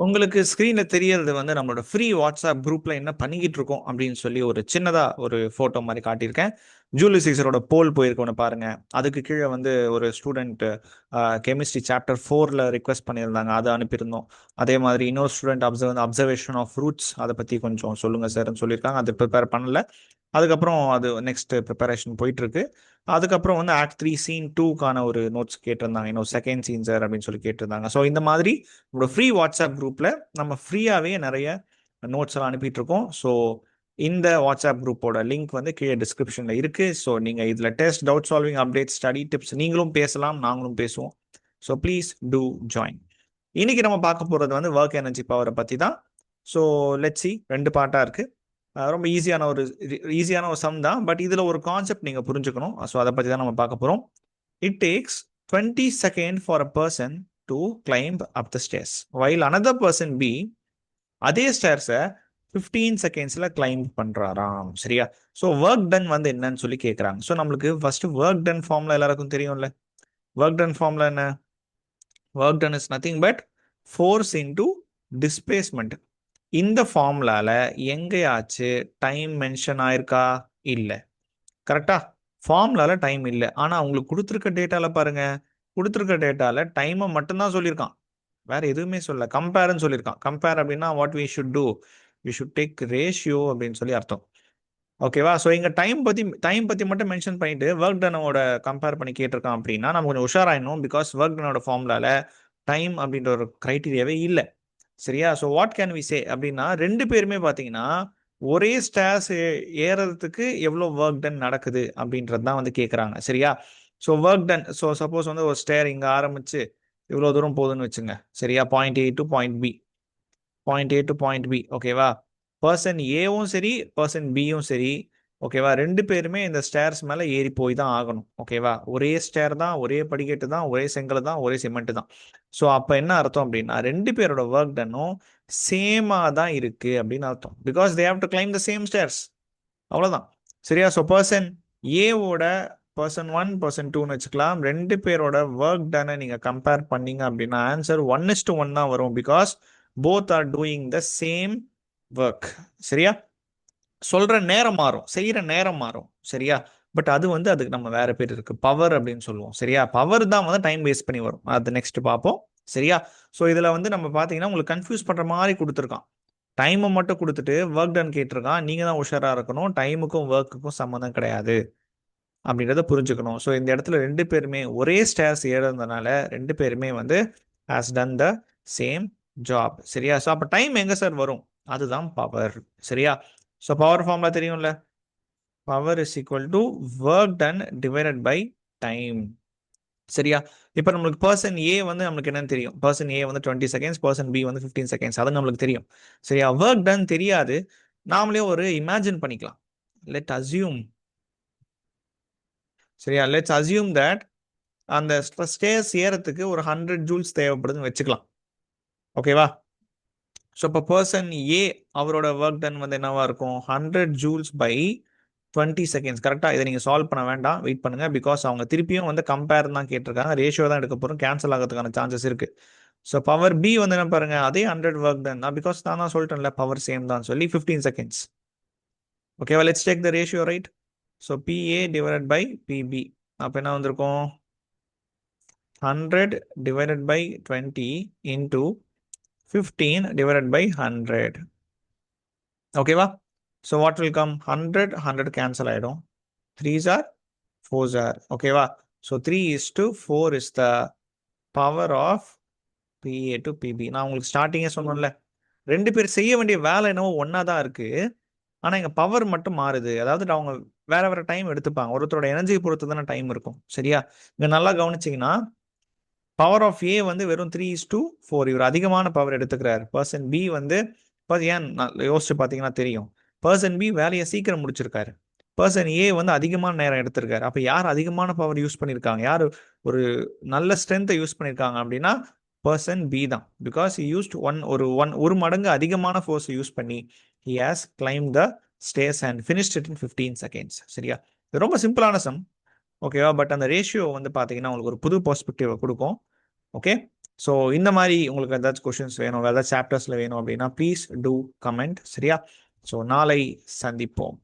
உங்களுக்கு ஸ்க்ரீன்ல தெரியறது வந்து நம்மளோட ஃப்ரீ வாட்ஸ்அப் குரூப்ல என்ன பண்ணிக்கிட்டு இருக்கோம் அப்படின்னு சொல்லி ஒரு சின்னதா ஒரு போட்டோ மாதிரி காட்டியிருக்கேன். ஜூலியஸ் சீசரோட போல் போயிருக்கோன்னு பாருங்க. அதுக்கு கீழே வந்து ஒரு ஸ்டூடெண்ட் கெமிஸ்ட்ரி சாப்டர் 4ல ரிக்வெஸ்ட் பண்ணியிருந்தாங்க, அதை அனுப்பியிருந்தோம். அதே மாதிரி இன்னொரு ஸ்டூடெண்ட் அப்சர்வேஷன் ஆஃப் ரூட்ஸ் அதை பத்தி கொஞ்சம் சொல்லுங்க சார்ன்னு சொல்லியிருக்காங்க. அது ப்ரிப்பேர் பண்ணல. அதுக்கப்புறம் அது நெக்ஸ்ட் ப்ரிப்பரேஷன் போயிட்டு இருக்கு. அதுக்கப்புறம் வந்து ஆக்ட் 3 சீன் 2க்கான ஒரு நோட்ஸ் கேட்டிருந்தாங்க. இன்னும் செகண்ட் சீன் சார் அப்படின்னு சொல்லி கேட்டிருந்தாங்க. ஸோ இந்த மாதிரி உங்களோட ஃப்ரீ வாட்ஸ்அப் குரூப்ல நம்ம ஃப்ரீயாவே நிறைய நோட்ஸ் எல்லாம் அனுப்பிட்டு இருக்கோம். ஸோ இந்த வாட்ஸ்அப் குரூப்போட லிங்க் வந்து கீழே டிஸ்கிரிப்ஷன்ல இருக்கு. ஸோ நீங்க இதுல test, doubt solving, update, study tips நீங்களும் பேசலாம், நாங்களும் பேசுவோம். So please do join. இன்னைக்கு நம்ம பார்க்க போறது வந்து ஒர்க் எனர்ஜி பவரை பத்தி தான். ஸோ லெட்ஸ் சி, 2 பார்ட்டா இருக்கு. ரொம்ப ஈஸியான ஒரு சம் தான். பட் இதுல ஒரு கான்செப்ட் நீங்க புரிஞ்சுக்கணும். ஸோ அதை பத்தி தான் நம்ம பார்க்க போறோம். It takes 20 second for a person to climb up the stairs while another person பி அதே ஸ்டேர்ஸை 15 செகண்ட்ஸ்ல கிளைம் பண்றாராம். சரியா? ஸோ ஒர்க் டன் வந்து என்னன்னு சொல்லி கேட்குறாங்க. ஸோ நம்மளுக்கு ஃபர்ஸ்ட் ஒர்க் டன் ஃபார்ம்ல எல்லாருக்கும் தெரியும்ல. ஒர்க் டன் ஃபார்ம்ல என்ன? Work done is nothing but force into displacement. இந்த ஃபார்முலால எங்கேயாச்சு டைம் மென்ஷன் ஆயிருக்கா? இல்லை. கரெக்டா? ஃபார்முலால டைம் இல்லை. ஆனா உங்களுக்கு கொடுத்துருக்க டேட்டால பாருங்க, கொடுத்துருக்க டேட்டால டைமை மட்டும்தான் சொல்லியிருக்கான், வேற எதுவுமே சொல்ல. கம்பேர்னு சொல்லியிருக்கான். கம்பேர் அப்படின்னா what we should do, we should take ratio அப்படின்னு சொல்லி அர்த்தம். ஓகேவா? ஸோ இங்க டைம் பத்தி மட்டும் மென்ஷன் பண்ணிட்டு ஒர்க் டனோட கம்பேர் பண்ணி கேட்டிருக்கான் அப்படின்னா நம்ம கொஞ்சம் உஷாராயிடணும். பிகாஸ் ஒர்க் டனோட ஃபார்முலால டைம் அப்படின்ற ஒரு கிரைட்டீரியாவே இல்லை. சரியா? So what can we say அப்படின்னா, ரெண்டு பேருமே பார்த்தீங்கன்னா ஒரே ஸ்டேர்ஸ் ஏறதுக்கு எவ்வளோ ஒர்க் டன் நடக்குது அப்படின்றது தான் வந்து கேட்குறாங்க. சரியா? So work done, so suppose வந்து ஒரு ஸ்டேர் இங்கே ஆரம்பிச்சு இவ்வளோ தூரம் போகுதுன்னு வச்சுங்க. சரியா? Point A to point B, point A to point B. ஓகேவா? பர்சன் ஏவும் சரி, பர்சன் பியும் சரி, ஓகேவா, ரெண்டு பேருமே இந்த ஸ்டேர்ஸ் மேலே ஏறி போய் தான் ஆகணும். ஓகேவா? ஒரே ஸ்டேர் தான், ஒரே படிக்கட்டு தான், ஒரே செங்கல் தான், ஒரே சிமெண்ட் தான். ஸோ அப்போ என்ன அர்த்தம் அப்படின்னா, ரெண்டு பேரோட ஒர்க் டன்னும் சேமா தான் இருக்கு அப்படின்னு அர்த்தம். Because they have to claim the same stairs. அவ்வளோதான். சரியா? ஸோ பர்சன் ஏவோட பர்சன் 1, பர்சன் 2ன்னு வச்சுக்கலாம். ரெண்டு பேரோட ஒர்க் டனை நீங்க கம்பேர் பண்ணீங்க அப்படின்னா ஆன்சர் 1:1 தான் வரும். Because both are doing the same work. சரியா? சொல்ற நேரம் மாறும், செய்யற நேரம் மாறும். சரியா? பட் அது வந்து அதுக்கு நம்ம வேற பேர் இருக்கு, பவர் அப்படின்னு சொல்லுவோம். சரியா? பவர் தான் வந்து டைம் வேஸ்ட் பண்ணி வரும். அது நெக்ஸ்ட் பார்ப்போம். சரியா? ஸோ இதுல வந்து நம்ம பாத்தீங்கன்னா உங்களுக்கு கன்ஃபியூஸ் பண்ற மாதிரி கொடுத்துருக்கான். டைமை மட்டும் கொடுத்துட்டு ஒர்க் டன் கேட்டிருக்கான். நீங்க தான் உஷாரா இருக்கணும். டைமுக்கும் ஒர்க்குக்கும் சம்மந்தம் கிடையாது அப்படின்றத புரிஞ்சுக்கணும். ஸோ இந்த இடத்துல ரெண்டு பேருமே ஒரே ஸ்டேர்ஸ் ஏறதுனால ரெண்டு பேருமே வந்து has done the same job. சரியா? ஸோ அப்போ டைம் எங்க சார் வரும்? அதுதான் பவர். சரியா? ஸோ பவர் ஃபார்முலா தெரியும்ல. Power is equal to work done divided by time. சரியா? இப்போ நம்மளுக்கு பர்சன் ஏ வந்து நம்மளுக்கு என்னன்னு தெரியும். பர்சன் ஏ வந்து 20 செகண்ட்ஸ், பர்சன் பி வந்து 15 செகண்ட்ஸ். அது நம்மளுக்கு தெரியும். சரியா? ஒர்க் டன் தெரியாது. நாமளே ஒரு இமேஜின் பண்ணிக்கலாம். Let assume. சரியா? லெட்ஸ் அசியூம் தட் அந்த ஸ்டேர்ஸ் ஏறத்துக்கு ஒரு 100 ஜூல்ஸ் தேவைப்படுதுன்னு வச்சுக்கலாம். ஓகேவா? ஸோ இப்போ பர்சன் ஏ அவரோட ஒர்க் டன் வந்து என்னவா இருக்கும்? 100 ஜூல்ஸ் பை 20 செகண்ட்ஸ். கரெக்டாக? இதை நீங்கள் சால்வ் பண்ண வேண்டாம், வெயிட் பண்ணுங்க. பிகாஸ் அவங்க திருப்பியும் வந்து கம்பேர் தான் கேட்டிருக்காங்க. ரேஷியோ தான் எடுக்க போகிறோம். கேன்சல் ஆகிறதுக்கான சான்சஸ் இருக்கு. ஸோ பவர் பி வந்து என்ன பாருங்க, அதே 100 ஒர்க் டன் தான். பிகாஸ் நான் தான் சொல்லிட்டேன்ல பவர் சேம் தான் சொல்லி 15 செகண்ட்ஸ். ஓகேவா? Let's take the ratio, right? So PA divided by PB. அப்போ என்ன வந்திருக்கும்? 100 divided by 20 into 15 divided by 100. ஓகேவா? So what will come? 100 cancel ஆகிடும். 3s are 4s are. ஓகேவா? So 3:4 is the power of PA to PB. நான் உங்களுக்கு ஸ்டார்டிங்கே சொன்னேன்ல, ரெண்டு பேர் செய்ய வேண்டிய வேலை என்னவோ ஒன்றா தான் இருக்கு. ஆனால் இங்கே பவர் மட்டும் மாறுது. அதாவது அவங்க வேற வேற டைம் எடுத்துப்பாங்க. ஒருத்தரோட எனர்ஜி பொறுத்து தானே டைம் இருக்கும். சரியா? இங்கே நல்லா கவனிச்சிங்கன்னா பவர் ஆஃப் ஏ வந்து வெறும் 3:4. இவர் அதிகமான பவர் எடுத்துக்கிறார். பர்சன் பி வந்து ஏன் யோசிச்சு பார்த்தீங்கன்னா தெரியும். பர்சன் பி வேலையை சீக்கிரம் முடிச்சிருக்காரு. பர்சன் ஏ வந்து அதிகமான நேரம் எடுத்திருக்காரு. அப்போ யார் அதிகமான பவர் யூஸ் பண்ணியிருக்காங்க, யார் ஒரு நல்ல ஸ்ட்ரென்த்தை யூஸ் பண்ணியிருக்காங்க அப்படின்னா பர்சன் பி தான். பிகாஸ் யூஸ்ட் ஒரு மடங்கு அதிகமான ஃபோர்ஸ் யூஸ் பண்ணி he has climbed the stairs and finished it in 15 seconds. சரியா? இது ரொம்ப சிம்பிளான சம். ஓகேவா? பட் அந்த ரேஷியோ வந்து பார்த்தீங்கன்னா உங்களுக்கு ஒரு புது பெர்ஸ்பெக்டிவ் கொடுக்கும். ஓகே? ஸோ இந்த மாதிரி உங்களுக்கு ஏதாச்சும் கொஷின்ஸ் வேணும், ஏதாச்சும் சாப்டர்ஸில் வேணும் அப்படின்னா ப்ளீஸ் டூ கமெண்ட். சரியா? ஸோ நாளை சந்திப்போம்.